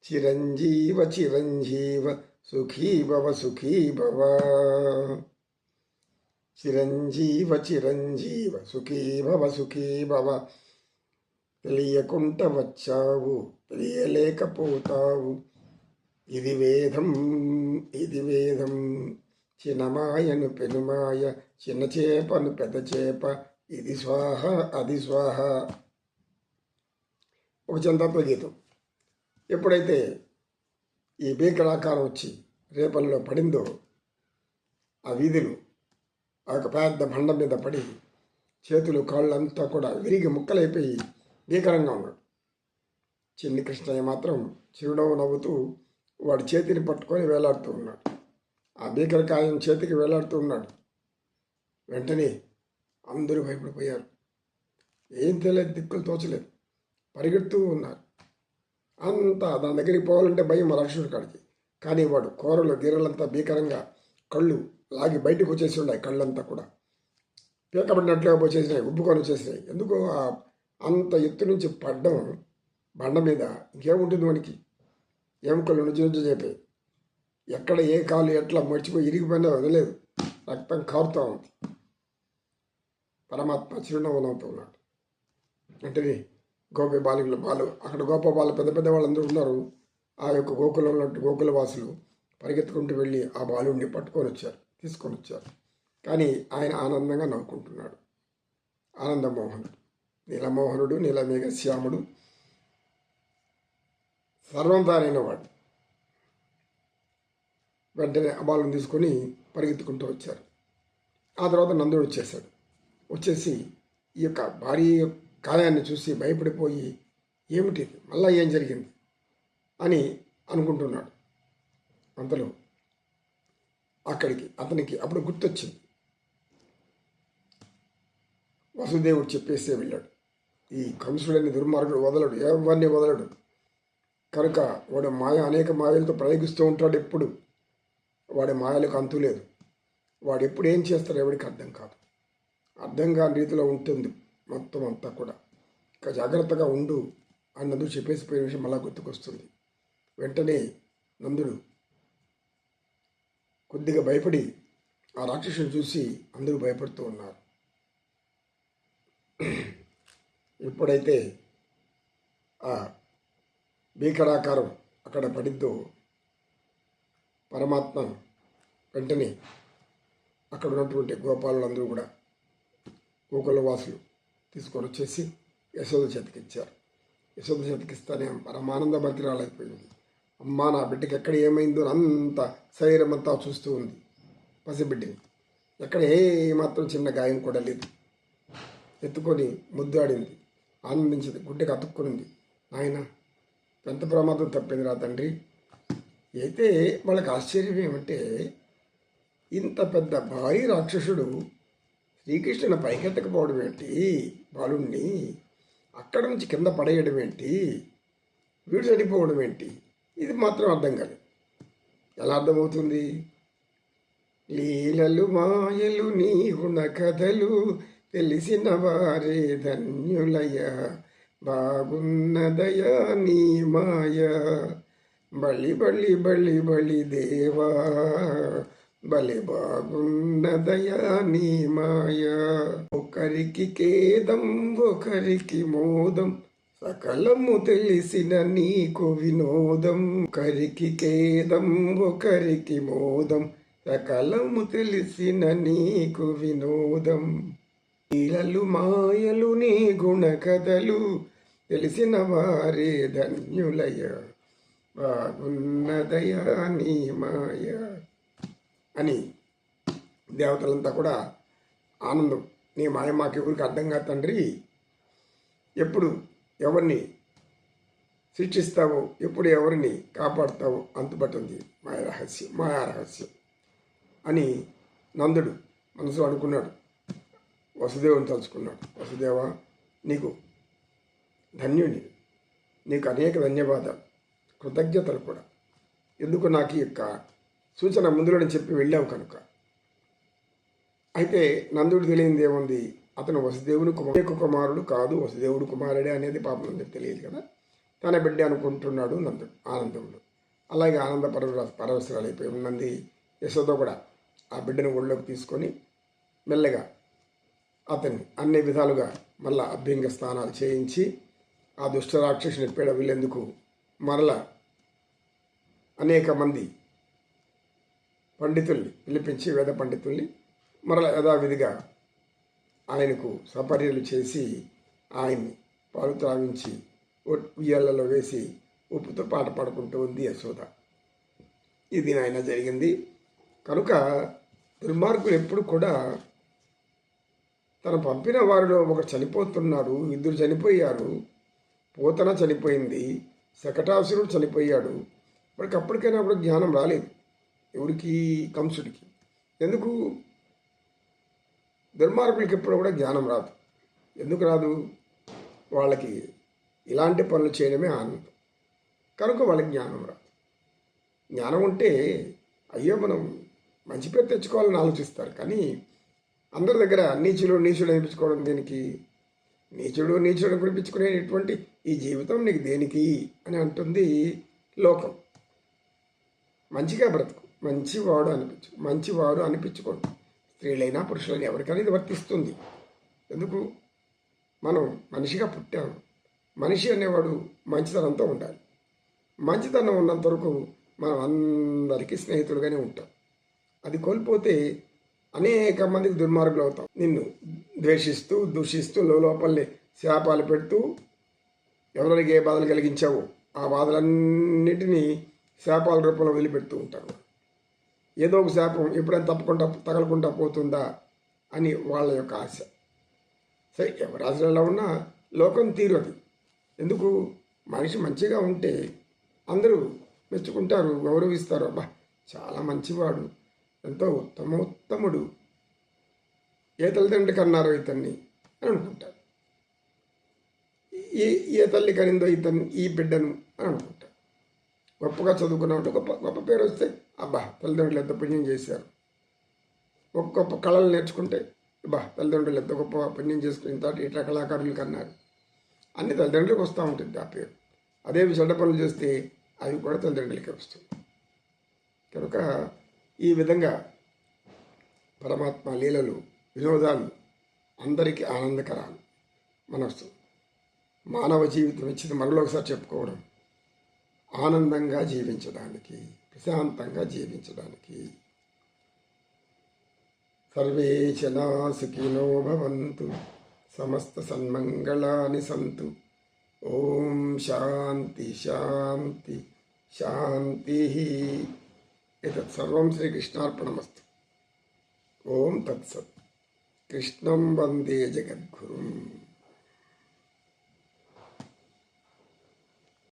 చిరంజీవ చిరంజీవ సుఖీ భవ సుఖీ భవ. చిరంజీవ చిరంజీవ సుఖీ భవ సుఖీ భవ. తెలియకుంట వచ్చావు తెలియలేకపోతావు. ఇది వేదం ఇది వేదం. చిన్నమాయను పెనుమాయ, చిన్న చేపను పెద్ద చేప. ఇది స్వాహ అది స్వాహ. ఒక చందత్వ గీతం. ఎప్పుడైతే ఈ భీకరాకారం వచ్చి రేపల్లో పడిందో, ఆ వీధులు ఆ యొక్క పెద్ద బండ మీద పడి చేతులు కాళ్ళంతా కూడా విరిగి ముక్కలైపోయి భీకరంగా ఉన్నాడు. చిన్ని కృష్ణయ్య మాత్రం చిరునవ్వు నవ్వుతూ వాడి చేతిని పట్టుకొని వేలాడుతూ ఉన్నాడు. ఆ భీకరకాయం చేతికి వేలాడుతూ ఉన్నాడు. వెంటనే అందరూ భయపడిపోయారు. ఏం తెలియదు, దిక్కులు తోచలేదు, పరిగెడుతూ ఉన్నారు. అంతా దాని దగ్గరికి పోవాలంటే భయం రాక్షసుడి కాడికి. కానీ వాడు కూరలు గీరలంతా భీకరంగా కళ్ళు లాగి బయటకు వచ్చేసి ఉన్నాయి. కళ్ళంతా కూడా పీకబడినట్లుగా వచ్చేసినాయి, ఉబ్బుకొని వచ్చేసినాయి. ఎందుకో అంత ఎత్తు నుంచి పడ్డం బండ మీద ఇంకేముంటుంది వానికి? ఎముకలు నుంచి నుంచి చెప్పాయి. ఎక్కడ ఏ కాలు ఎట్లా మర్చిపోయి ఇరిగిపోయినా వదలేదు. రక్తం కారుతూ ఉంది. పరమాత్మ చిరునవ్వు నవ్వుతూ ఉన్నాడు. వెంటనే గోపి బాలికలు అక్కడ గోప బాలు పెద్ద పెద్ద వాళ్ళందరూ ఉన్నారు. ఆ యొక్క గోకులంలో ఉన్నట్టు గోకుల వాసులు పరిగెత్తుకుంటూ వెళ్ళి ఆ బాలుడిని తీసుకొని వచ్చారు. కానీ ఆయన ఆనందంగా నవ్వుకుంటున్నాడు. ఆనందమోహనుడు, నీలమోహనుడు, నీలమేఘశ్యాముడు, సర్వం తానైన వాడు. వెంటనే ఆ బాలుని తీసుకొని పరిగెత్తుకుంటూ వచ్చారు. ఆ తర్వాత నందుడు వచ్చేసి ఈ యొక్క భారీ కాయాన్ని చూసి భయపడిపోయి ఏమిటి మళ్ళా ఏం జరిగింది అని అనుకుంటున్నాడు. అంతలో అతనికి అప్పుడు గుర్తొచ్చింది. వసుదేవుడు చెప్పేసే వెళ్ళాడు. ఈ కంసుడని దుర్మార్గుడు వదలడు, ఎవరిని వదలడు. కనుక వాడు అనేక మాయలతో ప్రయోగిస్తూ ఉంటాడు. ఎప్పుడు వాడి మాయలకు అంతు లేదు. వాడు ఎప్పుడు ఏం చేస్తాడో ఎవరికి అర్థం కాదు. అర్థం కాని రీతిలో ఉంటుంది మొత్తం అంతా కూడా. ఇక జాగ్రత్తగా ఉండు అన్నది చెప్పేసిపోయే విషయం మళ్ళా గుర్తుకొస్తుంది. వెంటనే నందుడు కొద్దిగా భయపడి ఆ రాక్షసుని చూసి అందరూ భయపడుతూ ఉన్నారు. ఎప్పుడైతే ఆ భీకరాకారం అక్కడ పడిద్దో, పరమాత్మ వెంటనే అక్కడ ఉన్నటువంటి గోపాలులందరూ కూడా గోకుల వాసులు తీసుకొని వచ్చేసి యశోద చేతికిచ్చారు. యశోద చేతికిస్తానే పరమానంద భద్రాలైపోయింది. అమ్మా, నా బిడ్డకి ఎక్కడ ఏమైందో అంత శరీరం అంతా చూస్తూ ఉంది. పసిబిడ్డని ఎక్కడ మాత్రం చిన్న గాయం కూడా లేదు. ఎత్తుకొని ముద్దాడింది, ఆనందించింది, గుడ్డకి అతుక్కునింది. నాయన, ఎంత ప్రమాదం తప్పింది రా తండ్రి. అయితే వాళ్ళకి ఆశ్చర్యం ఏమంటే, ఇంత పెద్ద భారీ రాక్షసుడు శ్రీకృష్ణుని పైకెత్తకపోవడం ఏంటి, బాలుణ్ణి అక్కడ నుంచి కింద పడేయడం ఏంటి, వీడు చనిపోవడం ఏంటి, ఇది మాత్రం అర్థం కాదు. ఎలా అర్థమవుతుంది? లీలలు మాయలు నీ గుణ కథలు తెలిసిన వారే ధన్యులయ, బాగున్నదయా నీ మాయ, బలి బలి బలి బలి దేవా, బలి బాగున్నదయా నీ మాయ. ఒకరికి ఖేదం ఒకరికి మోదం, సకలము తెలిసిన నీకు వినోదం. ఒకరికి ఖేదం ఒకరికి మోదం, సకలము తెలిసిన నీకు వినోదం. లీలలు మాయలు నీ గుణ కథలు తెలిసిన వారే ధన్యులయ, బాగున్నదయా నీ మాయ అని దేవతలంతా కూడా ఆనందం. నీ మాయ మాకెవరికి అర్థం కాదు తండ్రి. ఎప్పుడు ఎవరిని శిక్షిస్తావో, ఎప్పుడు ఎవరిని కాపాడుతావో అంతుపట్టింది మాయా రహస్యం అని నందుడు మనసులో అనుకున్నాడు. వసుదేవుని తలుచుకున్నాడు. వసుదేవ, నీకు ధన్యుని, నీకు అనేక ధన్యవాదాలు, కృతజ్ఞతలు కూడా. ఎందుకు నాకు ఈ యొక్క సూచన ముందులోనే చెప్పి వెళ్ళావు కనుక. అయితే నందుడు తెలియంది ఏముంది, అతను వసుదేవుని కుమారుడు కాదు, వసుదేవుడు కుమారుడే అనేది పాపం అందరికి తెలియదు కదా. తన బిడ్డ అనుకుంటున్నాడు ఆనందముడు. అలాగే ఆనంద పరవశురాలైపోయి ఉన్నది యశోద కూడా ఆ బిడ్డను ఒళ్ళోకి తీసుకొని మెల్లగా అతన్ని అన్ని విధాలుగా మళ్ళా అభ్యంగ స్నానాలు చేయించి ఆ దుష్ట రాక్షసుని పీడ వీళ్ళెందుకు మరలా అనేక మంది పండితుల్ని పిలిపించి వేద పండితుల్ని మరలా యథావిధిగా ఆయనకు సపర్యలు చేసి ఆయన్ని పాలు త్రావించి ఉయ్యాలలో వేసి ఉప్పుతో పాట పాడుకుంటూ ఉంది యశోద. ఇది నాయన జరిగింది. కనుక దుర్మార్గులు ఎప్పుడు కూడా తను పంపిన వారిలో ఒకరు చనిపోతున్నారు, ఇద్దరు చనిపోయారు, పోతన చనిపోయింది, శకటాసురుడు చనిపోయాడు. వాడికి అప్పటికైనా కూడా జ్ఞానం రాలేదు. ఎవరికి? కంసుడికి. ఎందుకు? దుర్మార్గులకి ఎప్పుడు కూడా జ్ఞానం రాదు. ఎందుకు రాదు? వాళ్ళకి ఇలాంటి పనులు చేయడమే ఆనందం. కనుక వాళ్ళకి జ్ఞానం రాదు. జ్ఞానం ఉంటే అయ్యో మనం మంచి పేరు తెచ్చుకోవాలని ఆలోచిస్తారు. కానీ అందరి దగ్గర నీచుడు అనిపించుకోవడం దేనికి? నీచుడు అనిపించుకునేటువంటి ఈ జీవితం నీకు దేనికి అని అంటుంది లోకం. మంచిగా బ్రతుకు, మంచివాడు అనిపించుకోండి. స్త్రీలైనా పురుషులైనా ఎవరికైనా ఇది వర్తిస్తుంది. ఎందుకు? మనం మనిషిగా పుట్టాము. మనిషి అనేవాడు మంచితనంతో ఉండాలి. మంచితనం ఉన్నంత వరకు మనం అందరికీ స్నేహితులుగానే ఉంటాం. అది కోల్పోతే అనేక మందికి దుర్మార్గులు అవుతాం. నిన్ను ద్వేషిస్తూ దూషిస్తూ లోపలనే శాపాలు పెడుతూ ఎవరికి ఏ బాధలు కలిగించావో ఆ బాధలన్నిటినీ శాపాల రూపంలో వదిలిపెడుతూ ఉంటారు. ఏదో ఒక శాపం ఎప్పుడైనా తగలకుండా పోతుందా అని వాళ్ళ యొక్క ఆశ. సరే, ఎవరి ఆశలు ఎలా ఉన్నా లోకం తీరు అది. ఎందుకు? మనిషి మంచిగా ఉంటే అందరూ మెచ్చుకుంటారు, గౌరవిస్తారు. అబ్బా చాలా మంచివాడు, ఎంతో ఉత్తముడు, ఏ తల్లిదండ్రి కన్నారో ఇతన్ని అని అనుకుంటారు. ఏ తల్లి కనిందో ఈ బిడ్డను అని అనుకుంటారు. గొప్పగా చదువుకున్నామంటే గొప్ప పేరు వస్తే అబ్బా తల్లిదండ్రులు ఎంత పుణ్యం చేశారు. గొప్ప కళలు నేర్చుకుంటే అబ్బా తల్లిదండ్రులు ఎంత గొప్ప పుణ్యం చేసుకుని ఇట్లా కళాకారులు కన్నారు. అన్ని తల్లిదండ్రులకు వస్తూ ఉంటుంది ఆ పేరు. అదే చెడ్డ పనులు చేస్తే అవి కూడా తల్లిదండ్రులకే వస్తుంది. కనుక ఈ విధంగా పరమాత్మ లీలలు, వినోదాలు అందరికీ ఆనందకరాలు. మనసు మానవ జీవితం ఇచ్చింది మరలో ఒకసారి చెప్పుకోవడం, ఆనందంగా జీవించడానికి, ప్రశాంతంగా జీవించడానికి. సర్వే జనా సుఖినో భవంతు, సమస్త సన్మంగళాని సంతు. ఓం శాంతి శాంతి శాంతి. ఎతత్ సర్వం శ్రీకృష్ణార్పణమస్తు. ఓం తత్సత్. కృష్ణం వందే జగద్గురుం.